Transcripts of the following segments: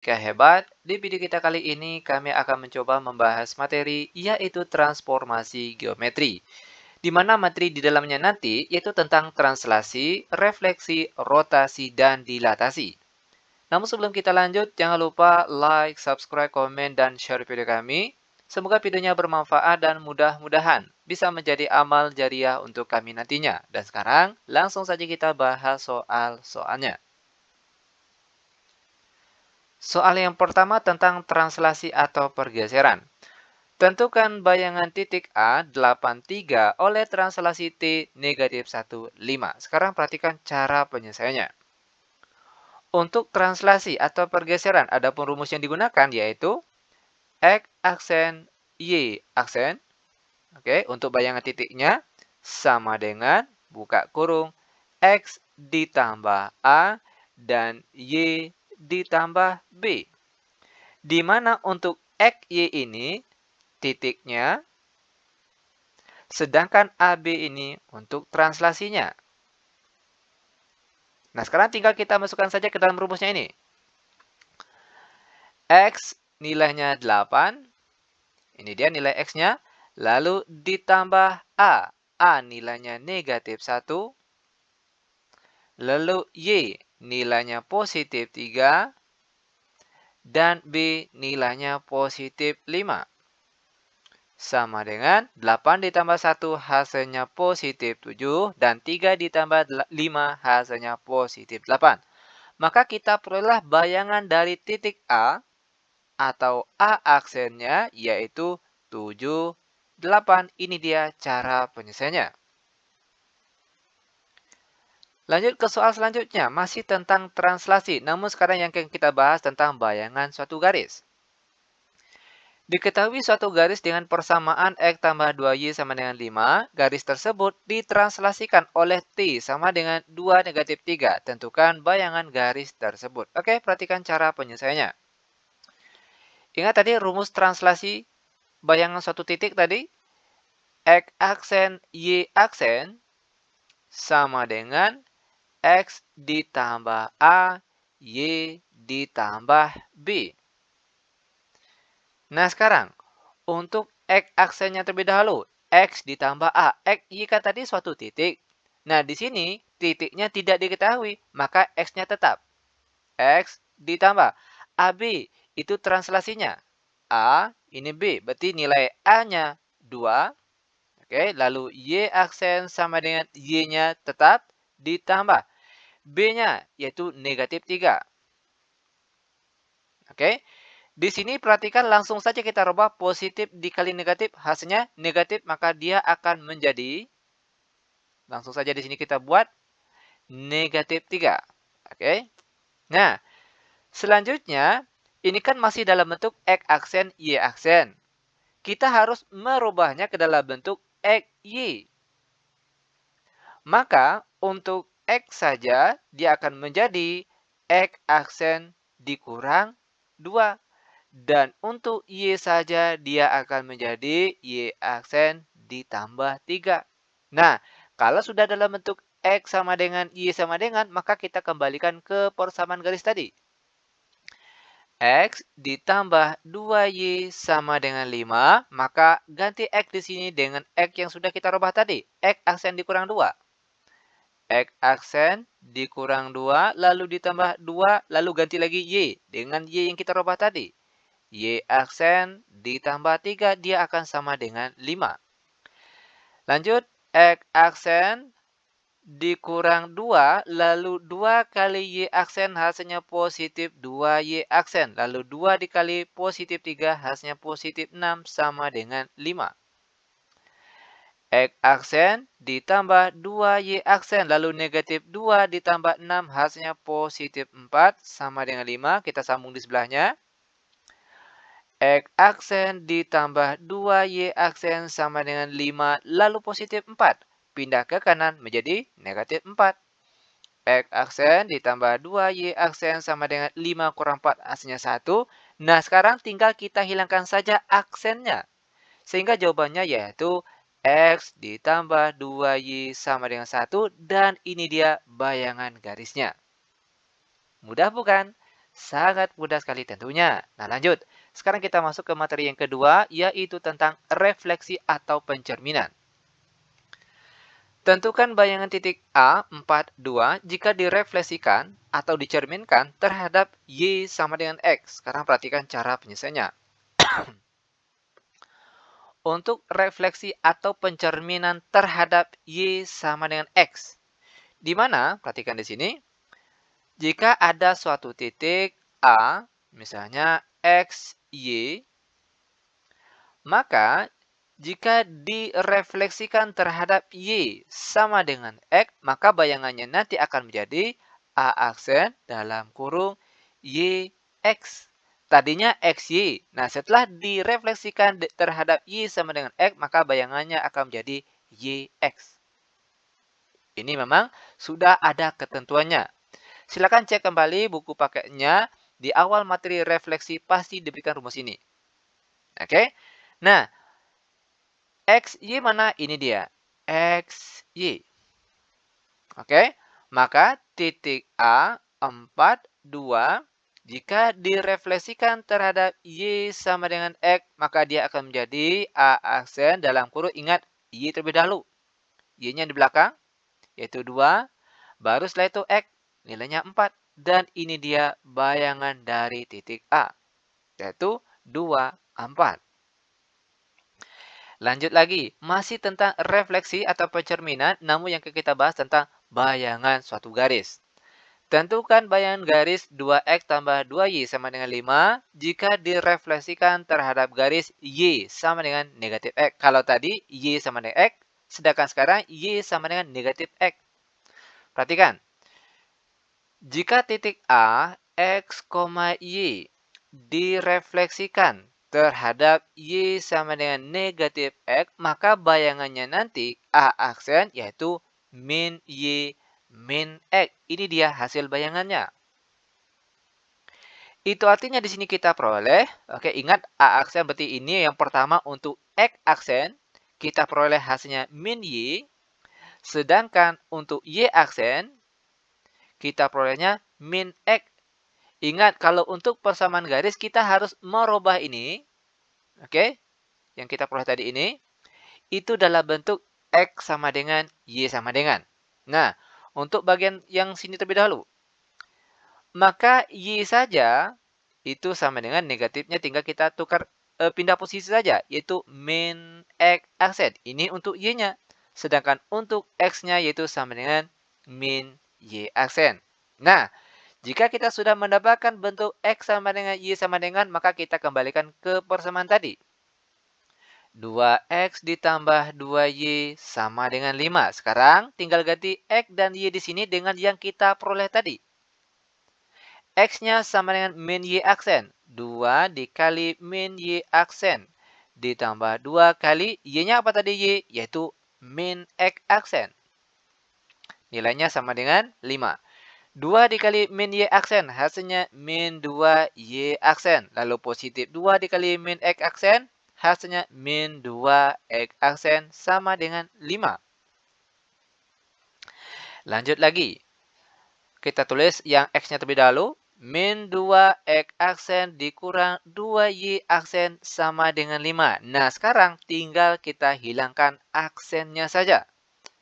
Oke, hebat. Di video kita kali ini kami akan mencoba membahas materi yaitu transformasi geometri. Di mana materi di dalamnya nanti yaitu tentang translasi, refleksi, rotasi, dan dilatasi. Namun sebelum kita lanjut, jangan lupa like, subscribe, komen, dan share video kami. Semoga videonya bermanfaat dan mudah-mudahan bisa menjadi amal jariah untuk kami nantinya. Dan sekarang langsung saja kita bahas soal-soalnya. Soal yang pertama tentang translasi atau pergeseran. Tentukan bayangan titik A 83 oleh translasi T negatif 15. Sekarang perhatikan cara penyelesaiannya. Untuk translasi atau pergeseran, adapun rumus yang digunakan yaitu X aksen Y aksen. Oke, untuk bayangan titiknya sama dengan buka kurung X ditambah A dan Y ditambah B. Di mana untuk X, Y ini titiknya, sedangkan AB ini untuk translasinya. Nah, sekarang tinggal kita masukkan saja ke dalam rumusnya ini. X nilainya 8. Ini dia nilai X-nya. Lalu ditambah A. A nilainya negatif 1. Lalu Y nilainya positif 3. Dan B nilainya positif 5. Sama dengan 8 ditambah 1 hasilnya positif 7 dan 3 ditambah 5 hasilnya positif 8. Maka kita peroleh bayangan dari titik A atau A aksennya yaitu 7, 8. Ini dia cara penyelesaiannya. Lanjut ke soal selanjutnya, masih tentang translasi. Namun sekarang yang kita bahas tentang bayangan suatu garis. Diketahui suatu garis dengan persamaan X tambah 2Y sama dengan 5, garis tersebut ditranslasikan oleh T sama dengan 2 negatif 3. Tentukan bayangan garis tersebut. Oke, perhatikan cara penyelesaiannya. Ingat tadi rumus translasi bayangan suatu titik tadi? X aksen Y aksen sama dengan X ditambah A, Y ditambah B. Nah, sekarang untuk X aksennya terlebih dahulu. X ditambah A. X, Y kan tadi suatu titik. Nah, di sini titiknya tidak diketahui. Maka X-nya tetap. X ditambah AB. Itu translasinya. A, ini B. Berarti nilai A-nya 2. Oke, lalu Y aksen sama dengan Y-nya tetap ditambah. B-nya yaitu negatif 3. Oke. Di sini perhatikan langsung saja kita rubah positif dikali negatif, hasilnya negatif, maka dia akan menjadi, langsung saja di sini kita buat, negatif 3. Oke. Nah, selanjutnya, ini kan masih dalam bentuk X aksen, Y aksen. Kita harus merubahnya ke dalam bentuk X, Y. Maka, untuk X saja, dia akan menjadi X aksen dikurang 2. Dan untuk Y saja dia akan menjadi Y aksen ditambah 3. Nah, kalau sudah dalam bentuk X sama dengan Y sama dengan, maka kita kembalikan ke persamaan garis tadi. X ditambah 2Y sama dengan 5, maka ganti X di sini dengan X yang sudah kita rubah tadi. X aksen dikurang 2. X aksen dikurang 2, lalu ditambah 2, lalu ganti lagi Y dengan Y yang kita rubah tadi. Y aksen ditambah 3, dia akan sama dengan 5. Lanjut, X aksen dikurang 2, lalu 2 kali Y aksen hasilnya positif 2Y aksen. Lalu 2 dikali positif 3 hasilnya positif 6 sama dengan 5. X aksen ditambah 2Y aksen, lalu negatif 2 ditambah 6 hasilnya positif 4 sama dengan 5. Kita sambung di sebelahnya. X aksen ditambah 2Y aksen sama dengan 5, lalu positif 4. Pindah ke kanan menjadi negatif 4. X aksen ditambah 2Y aksen sama dengan 5 kurang 4 hasilnya 1. Nah, sekarang tinggal kita hilangkan saja aksennya. Sehingga jawabannya yaitu X ditambah 2Y sama dengan 1. Dan ini dia bayangan garisnya. Mudah bukan? Sangat mudah sekali tentunya. Nah, lanjut. Sekarang kita masuk ke materi yang kedua, yaitu tentang refleksi atau pencerminan. Tentukan bayangan titik A, 4, 2 jika direfleksikan atau dicerminkan terhadap Y sama dengan X. Sekarang perhatikan cara penyelesaiannya. Untuk refleksi atau pencerminan terhadap Y sama dengan X. Di mana, perhatikan di sini, jika ada suatu titik A, misalnya X, Y, maka jika direfleksikan terhadap Y sama dengan X, maka bayangannya nanti akan menjadi A aksen dalam kurung YX. Tadinya XY. Nah, setelah direfleksikan terhadap Y sama dengan X, maka bayangannya akan menjadi YX. Ini memang sudah ada ketentuannya. Silakan cek kembali buku paketnya. Di awal materi refleksi pasti diberikan rumus ini. Oke? Nah, XY mana? Ini dia. XY. Oke? Maka titik A, 4, 2. Jika direfleksikan terhadap Y sama dengan X, maka dia akan menjadi A aksen dalam kurung. Ingat, Y terlebih dahulu. Y-nya di belakang, yaitu 2. Baru setelah itu X, nilainya 4. Dan ini dia bayangan dari titik A, yaitu 2, 4. Lanjut lagi, masih tentang refleksi atau pencerminan, namun yang kita bahas tentang bayangan suatu garis. Tentukan bayangan garis 2X tambah 2Y sama dengan 5 jika direfleksikan terhadap garis Y sama dengan negatif X. Kalau tadi Y sama dengan X, sedangkan sekarang Y sama dengan negatif X. Perhatikan, jika titik A, X, Y direfleksikan terhadap Y sama dengan negatif X, maka bayangannya nanti A aksen yaitu min Y min X. Ini dia hasil bayangannya. Itu artinya di sini kita peroleh, oke, ingat A aksen berarti ini yang pertama untuk X aksen, kita peroleh hasilnya min Y, sedangkan untuk Y aksen, kita perolehnya min X. Ingat, kalau untuk persamaan garis, kita harus merubah ini, oke, yang kita peroleh tadi ini, itu dalam bentuk X sama dengan Y sama dengan. Nah, untuk bagian yang sini terlebih dahulu, maka Y saja itu sama dengan negatifnya, tinggal kita tukar pindah posisi saja, yaitu min X aksen. Ini untuk Y-nya. Sedangkan untuk X-nya yaitu sama dengan min Y aksen. Nah, jika kita sudah mendapatkan bentuk X sama dengan Y sama dengan, maka kita kembalikan ke persamaan tadi. 2X ditambah 2Y sama dengan 5. Sekarang tinggal ganti X dan Y di sini dengan yang kita peroleh tadi. X-nya sama dengan min Y aksen. 2 dikali min Y aksen. Ditambah 2 kali Y-nya apa tadi Y? Yaitu min X aksen. Nilainya sama dengan 5. 2 dikali min Y aksen, hasilnya min 2Y aksen. Lalu positif 2 dikali min X aksen, hasilnya min 2X aksen sama dengan 5. Lanjut lagi. Kita tulis yang X-nya terlebih dahulu. Min 2X aksen dikurang 2Y aksen sama dengan 5. Nah, sekarang tinggal kita hilangkan aksennya saja.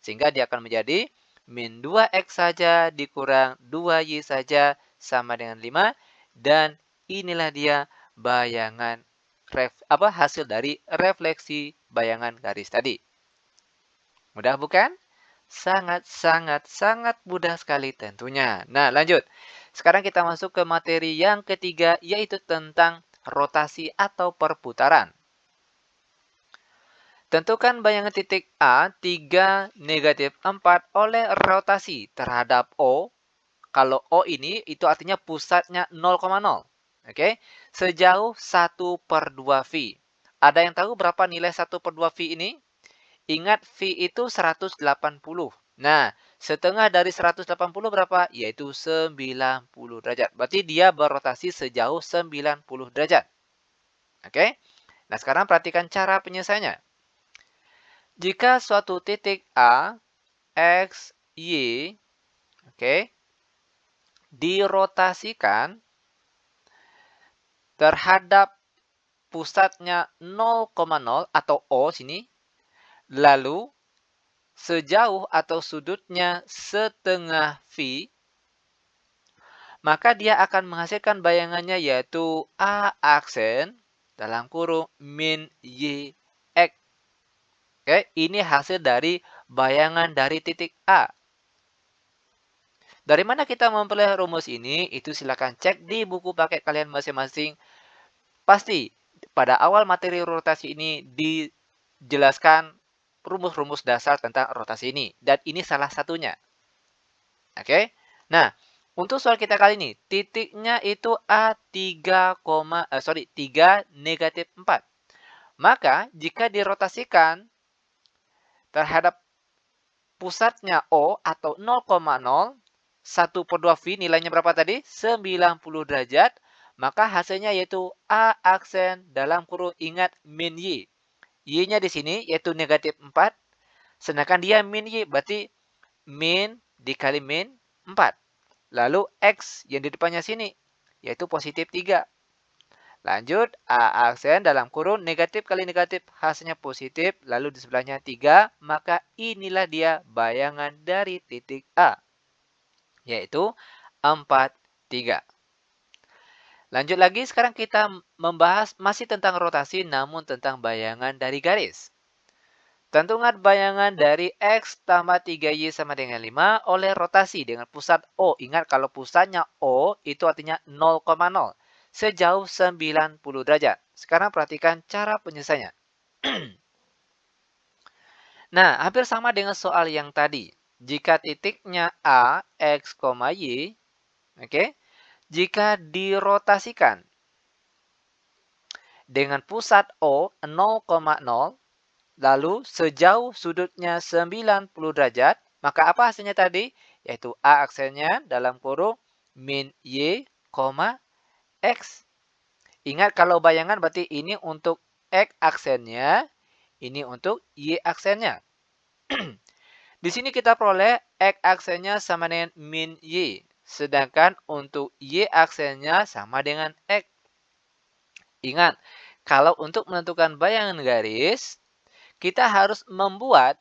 Sehingga dia akan menjadi min 2X saja dikurang 2Y saja sama dengan 5. Dan inilah dia bayangan hasil dari refleksi bayangan garis tadi. Mudah bukan? Sangat mudah sekali tentunya. Nah, lanjut. Sekarang kita masuk ke materi yang ketiga, yaitu tentang rotasi atau perputaran. Tentukan bayangan titik A 3, negatif 4 oleh rotasi terhadap O. Kalau O ini, itu artinya pusatnya 0,0. Oke, sejauh 1/2 V. Ada yang tahu berapa nilai 1/2 V ini? Ingat, V itu 180. Nah, setengah dari 180 berapa? Yaitu 90 derajat. Berarti dia berotasi sejauh 90 derajat. Oke? Nah, sekarang perhatikan cara penyelesaiannya. Jika suatu titik A, X, Y, oke, dirotasikan terhadap pusatnya 0,0 atau O sini, lalu sejauh atau sudutnya setengah V, maka dia akan menghasilkan bayangannya yaitu A aksen dalam kurung min Y X. Oke, ini hasil dari bayangan dari titik A. Dari mana kita memperoleh rumus ini? Itu silakan cek di buku paket kalian masing-masing. Pasti pada awal materi rotasi ini dijelaskan rumus-rumus dasar tentang rotasi ini. Dan ini salah satunya. Oke. Nah, untuk soal kita kali ini, titiknya itu A3, 3 negatif 4. Maka, jika dirotasikan terhadap pusatnya O atau 0,0, 1/2 V nilainya berapa tadi? 90 derajat. Maka hasilnya yaitu A aksen dalam kurung ingat min Y. Y-nya di sini yaitu negatif 4. Sedangkan dia min Y berarti min dikali min 4. Lalu X yang di depannya sini yaitu positif 3. Lanjut, A aksen dalam kurung negatif kali negatif hasilnya positif. Lalu di sebelahnya 3. Maka inilah dia bayangan dari titik A. Yaitu 4, 3. Lanjut lagi, sekarang kita membahas masih tentang rotasi namun tentang bayangan dari garis. Tentukan bayangan dari X tambah 3Y sama dengan 5 oleh rotasi dengan pusat O. Ingat kalau pusatnya O itu artinya 0,0. Sejauh 90 derajat. Sekarang perhatikan cara penyelesaiannya. Nah, hampir sama dengan soal yang tadi. Jika titiknya A, X, Y, oke, jika dirotasikan dengan pusat O 0,0, lalu sejauh sudutnya 90 derajat, maka apa hasilnya tadi? Yaitu A aksennya dalam kurung min Y, X. Ingat kalau bayangan berarti ini untuk X aksennya, ini untuk Y aksennya. Di sini kita peroleh X aksennya sama dengan min Y. Sedangkan untuk Y aksennya sama dengan X. Ingat, kalau untuk menentukan bayangan garis, kita harus membuat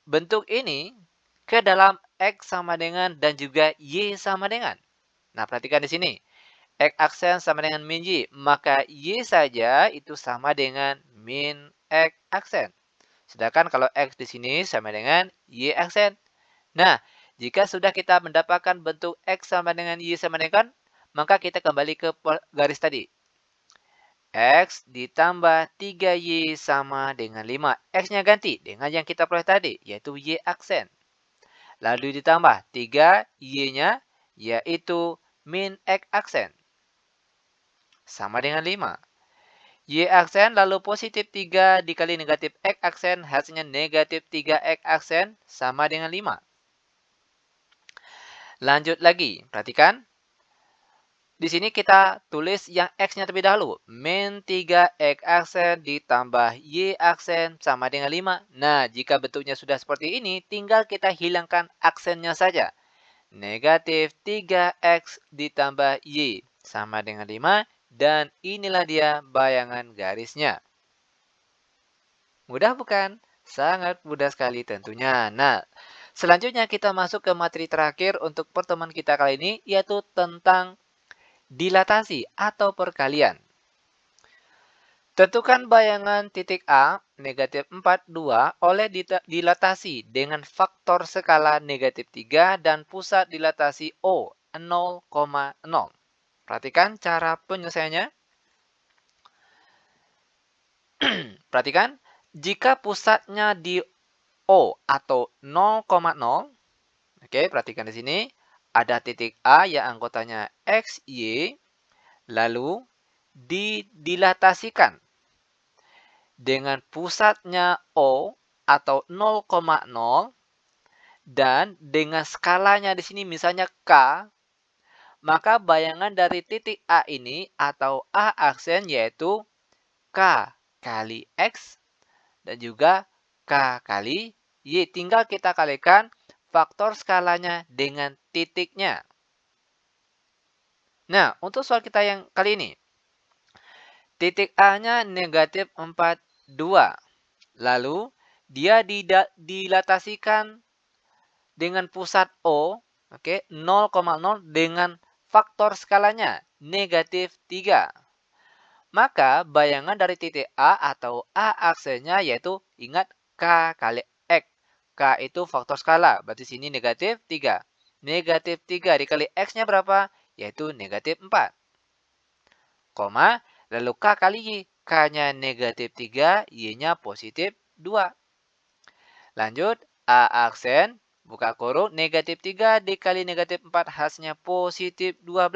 bentuk ini ke dalam X sama dengan dan juga Y sama dengan. Nah, perhatikan di sini. X aksen sama dengan min Y. Maka Y saja itu sama dengan min X aksen. Sedangkan kalau X di sini sama dengan Y aksen. Nah, jika sudah kita mendapatkan bentuk X sama dengan Y sama dengan, maka kita kembali ke garis tadi. X ditambah 3Y sama dengan 5. X-nya ganti dengan yang kita peroleh tadi, yaitu Y aksen. Lalu ditambah 3 Y-nya, yaitu min X aksen. Sama dengan 5. Y aksen lalu positif 3 dikali negatif X aksen, hasilnya negatif 3X aksen sama dengan 5. Lanjut lagi, perhatikan. Di sini kita tulis yang X-nya terlebih dahulu. Min 3X aksen ditambah Y aksen sama dengan 5. Nah, jika bentuknya sudah seperti ini, tinggal kita hilangkan aksennya saja. Negatif 3X ditambah Y sama dengan 5. Dan inilah dia bayangan garisnya. Mudah bukan? Sangat mudah sekali tentunya. Nah, selanjutnya kita masuk ke materi terakhir untuk pertemuan kita kali ini, yaitu tentang dilatasi atau perkalian. Tentukan bayangan titik A negatif 4, 2 oleh dilatasi dengan faktor skala negatif 3 dan pusat dilatasi O 0,0. Perhatikan cara penyelesaiannya. Perhatikan, jika pusatnya di O atau 0,0, oke, perhatikan di sini, ada titik A yang anggotanya X, Y, lalu dilatasikan dengan pusatnya O atau 0,0 dan dengan skalanya di sini misalnya K, maka bayangan dari titik A ini atau A aksen yaitu K kali X dan juga K kali Y. Tinggal kita kalikan faktor skalanya dengan titiknya. Nah, untuk soal kita yang kali ini, Titik A-nya negatif 4, 2. Lalu, dia dilatasikan dengan pusat O, oke, 0,0 dengan faktor skalanya, negatif 3. Maka bayangan dari titik A atau A aksennya yaitu ingat K kali X. K itu faktor skala, berarti sini negatif 3. Negatif 3 dikali X-nya berapa? Yaitu negatif 4. Koma, lalu K kali Y. K-nya negatif 3, Y-nya positif 2. Lanjut, A aksen, buka kurung, negatif 3 dikali negatif 4 hasilnya positif 12.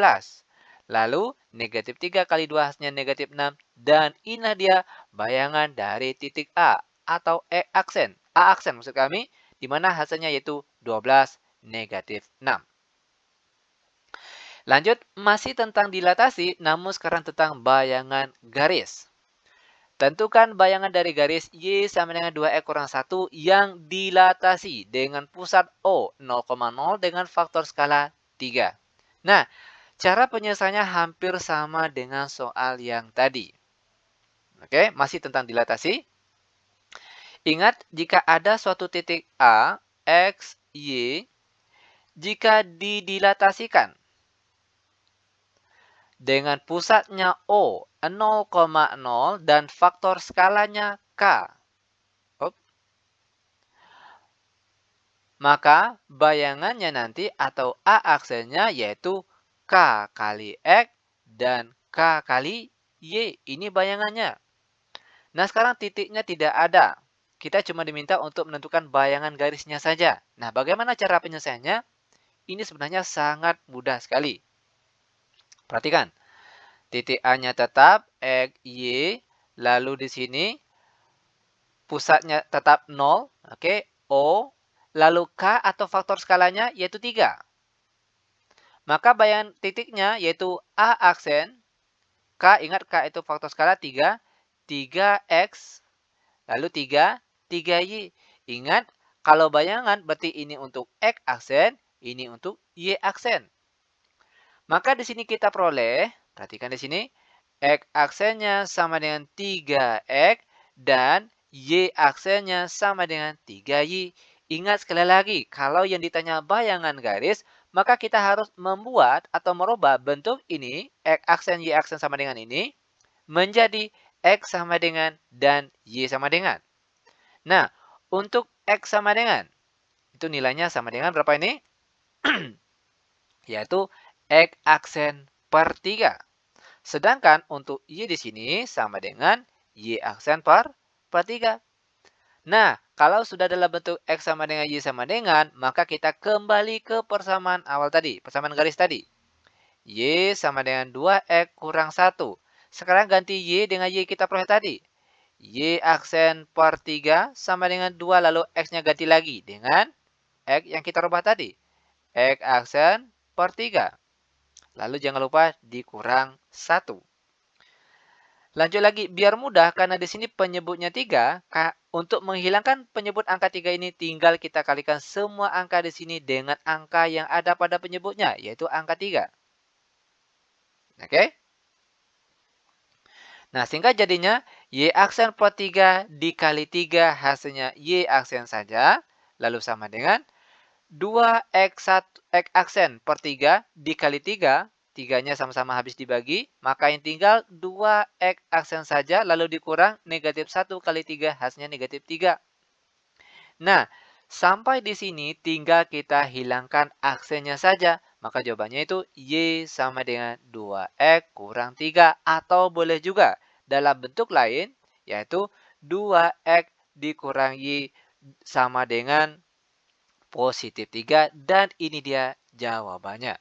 Lalu, negatif 3 kali 2 hasilnya negatif 6. Dan inilah dia bayangan dari titik A atau E aksen. A aksen maksud kami, di mana hasilnya yaitu 12, negatif 6. Lanjut, masih tentang dilatasi, namun sekarang tentang bayangan garis. Tentukan bayangan dari garis Y sama dengan 2X kurang 1 yang dilatasi dengan pusat O 0,0 dengan faktor skala 3. Nah, cara penyelesaiannya hampir sama dengan soal yang tadi. Oke, masih tentang dilatasi. Ingat, jika ada suatu titik A, X, Y, jika didilatasikan dengan pusatnya O 0,0 dan faktor skalanya K, maka bayangannya nanti atau A aksennya yaitu K kali X dan K kali Y. Ini bayangannya. Nah, sekarang titiknya tidak ada. Kita cuma diminta untuk menentukan bayangan garisnya saja. Nah, bagaimana cara penyelesaiannya? Ini sebenarnya sangat mudah sekali. Perhatikan. Titik A-nya tetap X, Y. Lalu di sini pusatnya tetap 0. Oke, O. Lalu K atau faktor skalanya yaitu 3. Maka bayangan titiknya yaitu A aksen. K, ingat K itu faktor skala 3. 3X. Lalu 3. 3Y. Ingat, kalau bayangan berarti ini untuk X aksen. Ini untuk Y aksen. Maka di sini kita peroleh. Perhatikan di sini. X aksennya sama dengan 3X. Dan Y aksennya sama dengan 3Y. Ingat sekali lagi, kalau yang ditanya bayangan garis, maka kita harus membuat atau merubah bentuk ini, X aksen Y aksen sama dengan ini, menjadi X sama dengan dan Y sama dengan. Nah, untuk X sama dengan, itu nilainya sama dengan berapa ini? Yaitu X aksen per 3. Sedangkan untuk Y di sini sama dengan Y aksen per 3. Nah, kalau sudah dalam bentuk X sama dengan Y sama dengan, maka kita kembali ke persamaan awal tadi, persamaan garis tadi. Y sama dengan 2X kurang 1. Sekarang ganti Y dengan Y kita peroleh tadi. Y aksen per 3 sama dengan 2, lalu X-nya ganti lagi dengan X yang kita rubah tadi. X aksen per 3. Lalu jangan lupa dikurang 1. Lanjut lagi, biar mudah karena di sini penyebutnya 3, untuk menghilangkan penyebut angka 3 ini tinggal kita kalikan semua angka di sini dengan angka yang ada pada penyebutnya, yaitu angka 3. Oke? Nah, sehingga jadinya Y aksen per 3 dikali 3 hasilnya Y aksen saja, lalu sama dengan 2X1, X aksen per 3 dikali 3, 3-nya sama-sama habis dibagi, maka yang tinggal 2X aksen saja, lalu dikurang negatif 1 kali 3, hasilnya negatif 3. Nah, sampai di sini tinggal kita hilangkan aksennya saja, maka jawabannya itu Y sama dengan 2X kurang 3, atau boleh juga dalam bentuk lain, yaitu 2X dikurang Y sama dengan positif 3, dan ini dia jawabannya.